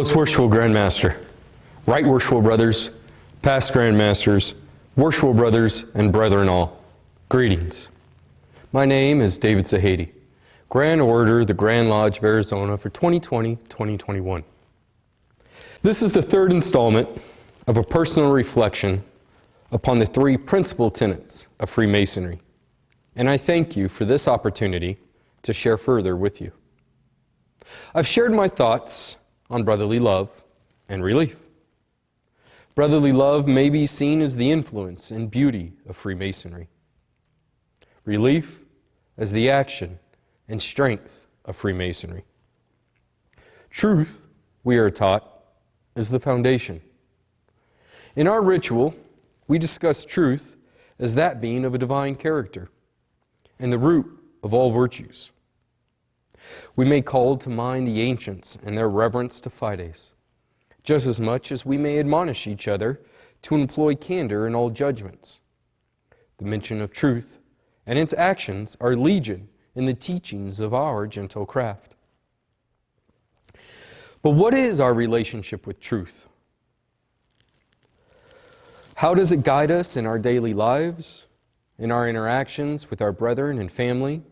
Most worshipful Grandmaster, right worshipful brothers, past Grandmasters, worshipful brothers and brethren all, greetings. My name is David Sahady, Grand Orator of the Grand Lodge of Arizona for 2020-2021. This is the third installment of a personal reflection upon the three principal tenets of Freemasonry, and I thank you for this opportunity to share further with you. I've shared my thoughts on brotherly love and relief. Brotherly love may be seen as the influence and beauty of Freemasonry. Relief as the action and strength of Freemasonry. Truth, we are taught, is the foundation. In our ritual, we discuss truth as that being of a divine character and the root of all virtues. We may call to mind the ancients and their reverence to fides, just as much as we may admonish each other to employ candor in all judgments. The mention of truth and its actions are legion in the teachings of our gentle craft. But what is our relationship with truth? How does it guide us in our daily lives, in our interactions with our brethren and family,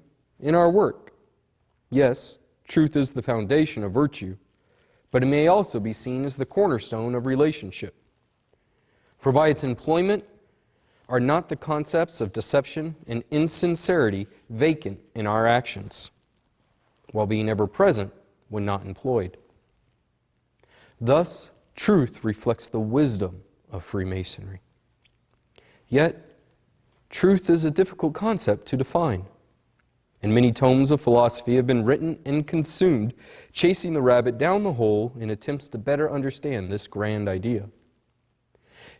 in our work? Yes, truth is the foundation of virtue, but it may also be seen as the cornerstone of relationship. For by its employment are not the concepts of deception and insincerity vacant in our actions, while being ever present when not employed. Thus, truth reflects the wisdom of Freemasonry. Yet, truth is a difficult concept to define, and many tomes of philosophy have been written and consumed, chasing the rabbit down the hole in attempts to better understand this grand idea.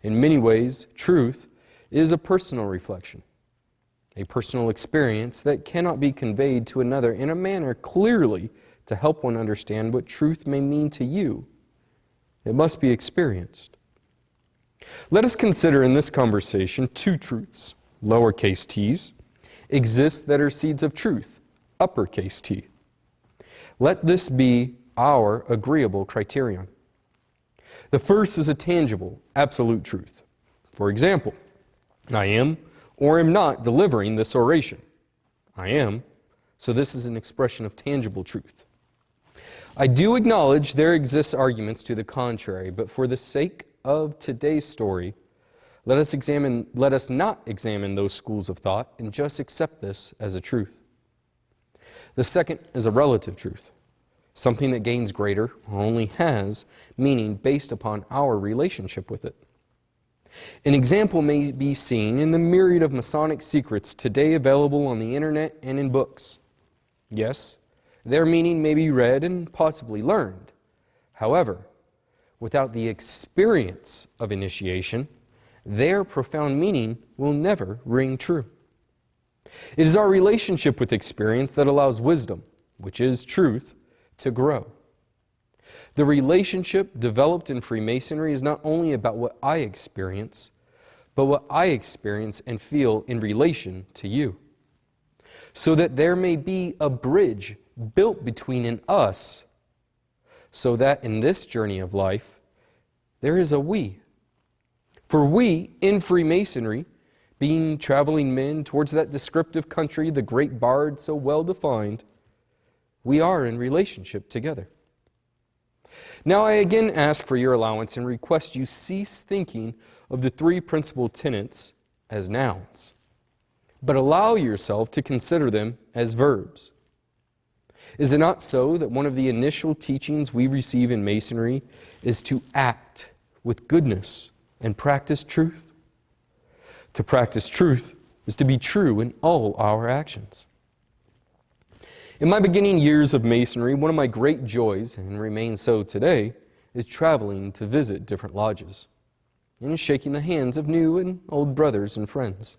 In many ways, truth is a personal reflection, a personal experience that cannot be conveyed to another in a manner clearly to help one understand what truth may mean to you. It must be experienced. Let us consider in this conversation two truths, lowercase t's, exist that are seeds of truth, uppercase T. Let this be our agreeable criterion. The first is a tangible, absolute truth. For example, I am or am not delivering this oration. I am, so this is an expression of tangible truth. I do acknowledge there exists arguments to the contrary, but for the sake of today's story, let us not examine those schools of thought and just accept this as a truth. The second is a relative truth, something that gains greater or only has meaning based upon our relationship with it. An example may be seen in the myriad of Masonic secrets today available on the internet and in books. Yes, their meaning may be read and possibly learned. However, without the experience of initiation, their profound meaning will never ring true. It is our relationship with experience that allows wisdom, which is truth, to grow. The relationship developed in Freemasonry is not only about what I experience, but what I experience and feel in relation to you, so that there may be a bridge built between and us, so that in this journey of life, there is a we. For we, in Freemasonry, being traveling men towards that descriptive country the great bard so well defined, we are in relationship together. Now I again ask for your allowance and request you cease thinking of the three principal tenets as nouns, but allow yourself to consider them as verbs. Is it not so that one of the initial teachings we receive in Masonry is to act with goodness and practice truth? To practice truth is to be true in all our actions. In my beginning years of Masonry, one of my great joys, and remains so today, is traveling to visit different lodges and shaking the hands of new and old brothers and friends.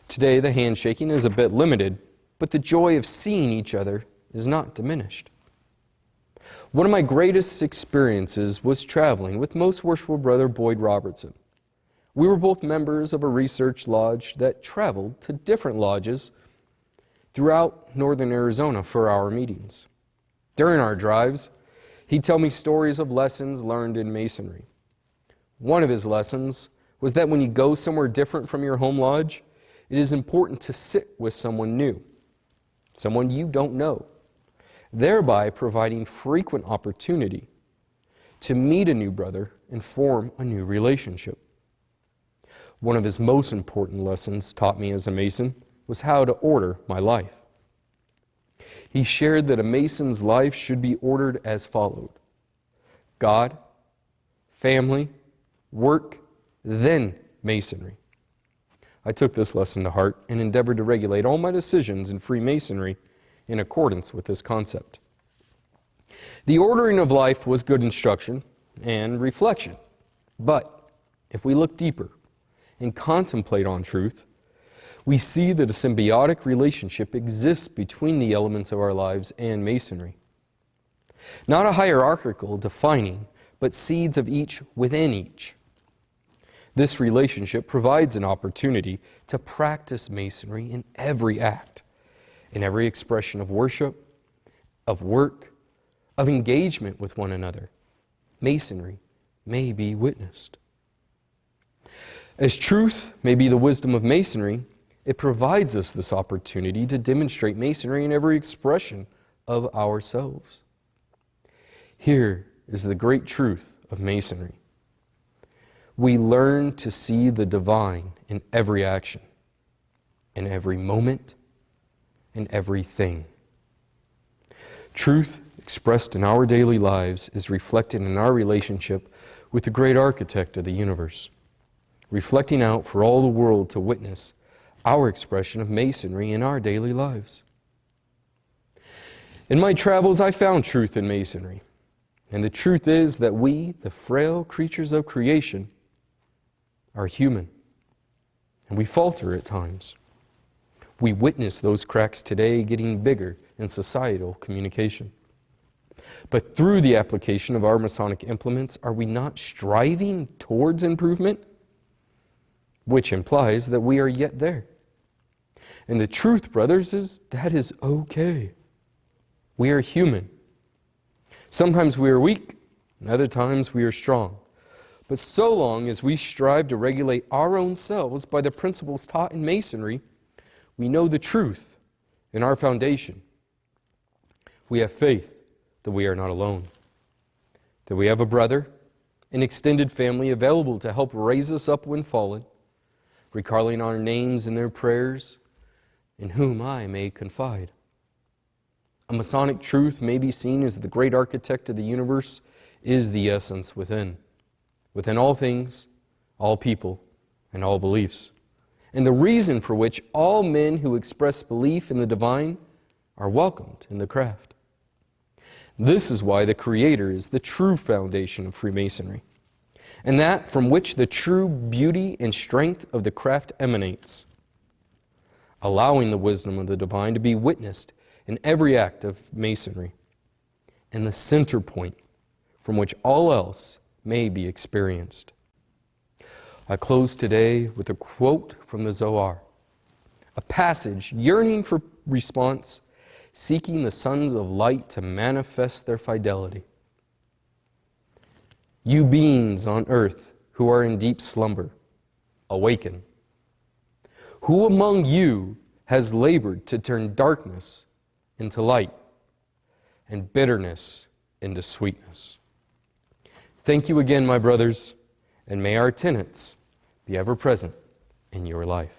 Today, the handshaking is a bit limited, but the joy of seeing each other is not diminished. One of my greatest experiences was traveling with Most Worshipful Brother Boyd Robertson. We were both members of a research lodge that traveled to different lodges throughout northern Arizona for our meetings. During our drives, He'd tell me stories of lessons learned in Masonry. One of his lessons was that when you go somewhere different from your home lodge, it is important to sit with someone new, someone you don't know, thereby providing frequent opportunity to meet a new brother and form a new relationship. One of his most important lessons taught me as a Mason was how to order my life. He shared that a Mason's life should be ordered as followed: God, family, work, then Masonry. I took this lesson to heart and endeavored to regulate all my decisions in Freemasonry in accordance with this concept. The ordering of life was good instruction and reflection, but if we look deeper and contemplate on truth, we see that a symbiotic relationship exists between the elements of our lives and Masonry. Not a hierarchical defining, but seeds of each within each. This relationship provides an opportunity to practice Masonry in every act, in every expression of worship, of work, of engagement with one another. Masonry may be witnessed. As truth may be the wisdom of Masonry, it provides us this opportunity to demonstrate Masonry in every expression of ourselves. Here is the great truth of Masonry. We learn to see the divine in every action, in every moment, in everything. Truth expressed in our daily lives is reflected in our relationship with the great architect of the universe, reflecting out for all the world to witness our expression of Masonry in our daily lives. In my travels, I found truth in Masonry. And the truth is that we, the frail creatures of creation, are human. And we falter at times. We witness those cracks today getting bigger in societal communication. But through the application of our Masonic implements, are we not striving towards improvement? Which implies that we are yet there. And the truth, brothers, is that is okay. We are human. Sometimes we are weak, and other times we are strong. But so long as we strive to regulate our own selves by the principles taught in Masonry, we know the truth in our foundation. We have faith that we are not alone, that we have a brother, an extended family available to help raise us up when fallen, recalling our names in their prayers, in whom I may confide. A Masonic truth may be seen as the great architect of the universe is the essence within all things, all people, and all beliefs, and the reason for which all men who express belief in the divine are welcomed in the craft. This is why the Creator is the true foundation of Freemasonry, and that from which the true beauty and strength of the craft emanates, allowing the wisdom of the divine to be witnessed in every act of Masonry, and the center point from which all else may be experienced. I close today with a quote from the Zohar, a passage yearning for response, seeking the sons of light to manifest their fidelity. You beings on earth who are in deep slumber, awaken. Who among you has labored to turn darkness into light and bitterness into sweetness? Thank you again, my brothers, and may our tenets be ever present in your life.